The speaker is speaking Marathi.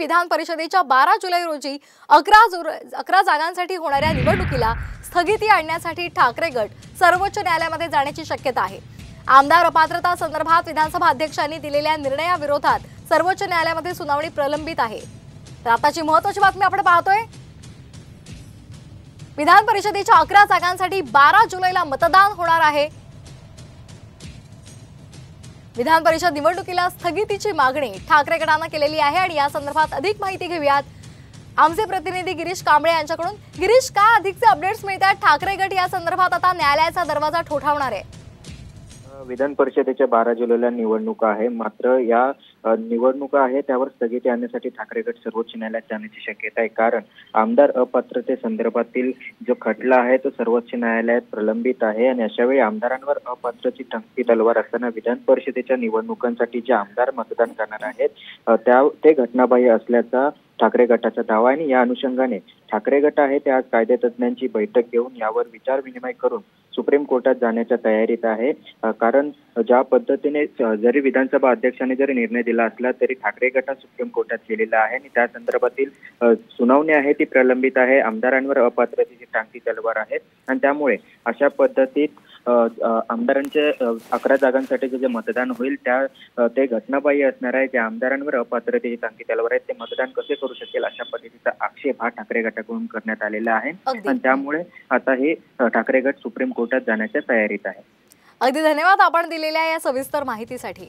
विधान परिषदेच्या 12 जुलै रोजी 11 जागांसाठी होणाऱ्या निवडणुकीला स्थगिती आणण्यासाठी ठाकरे गट सर्वोच्च न्यायालयामध्ये जाण्याची शक्यता आहे। आमदार अपात्रता संदर्भात विधानसभा अध्यक्षांनी दिलेल्या निर्णयाविरोधात सर्वोच्च न्यायालयामध्ये सुनावणी प्रलंबित आहे। तर आताची महत्त्वाची बातमी आपण पाहतोय। विधान परिषदेच्या 11 जागांसाठी 12 जुलैला मतदान होणार आहे। विधान परिषद निवडणुकीला स्थगितीची मागणी ठाकरे गटाने केलेली आहे आणि या संदर्भात अधिक माहिती घेऊयात आमचे प्रतिनिधी गिरीश कांबळे यांच्याकडून। गिरीश, काय अधिकचे अपडेट्स मिळतात? ठाकरे गट या संदर्भात आता न्यायालयाचा दरवाजा ठोठावणार आहे। विधान परिषदेच्या 12 जुलैला निवडणुका आहे, मात्र या निवडणुका आहे त्यावर स्थगिती आणण्यासाठी ठाकरे गट सर्वोच्च न्यायालयात जाण्याची शक्यता आहे। कारण आमदार अपात्रते संदर्भातील जो खटला आहे तो सर्वोच्च न्यायालयात प्रलंबित आहे आणि अशावेळी आमदारांवर अपात्रची टंकी तलवार असताना विधान परिषदेच्या निवडणुकांसाठी जे आमदार मतदान करणार आहेत ते घटनाबाह्य असल्याचा ठाकरे गटाचा दावा आहे। आणि या अनुषंगाने ठाकरे गट आहे ते आज कायदेतज्ञांची बैठक घेऊन यावर विचार विनिमय करून सुप्रीम कोर्टात जाण्याच्या तयारीत आहे। कारण ज्या पद्धतीने जरी विधानसभा अध्यक्षांनी जरी निर्णय दिला असला तरी ठाकरे गटात सुप्रीम कोर्टात गेलेला आहे आणि त्या संदर्भातील सुनावणी आहे ती प्रलंबित आहे। आमदारांवर अपात्रतेची टांगती तलवार आहे आणि त्यामुळे अशा पद्धतीत आमदारांचे 11 जागांसाठी जे मतदान होईल ते घटनाबाह्य असणार आहे। ज्या आमदारांवर अपात्रतेची टांगती तलवार आहे ते मतदान कसे करू शकेल अशा पद्धतीचा आक्षेप हा ठाकरे गटाकडून करण्यात आलेला आहे आणि त्यामुळे आता हे ठाकरे गट सुप्रीम कोर्टात जाण्याच्या तयारीत आहे। अगदी धन्यवाद आपण दिलेल्या या सविस्तर माहितीसाठी।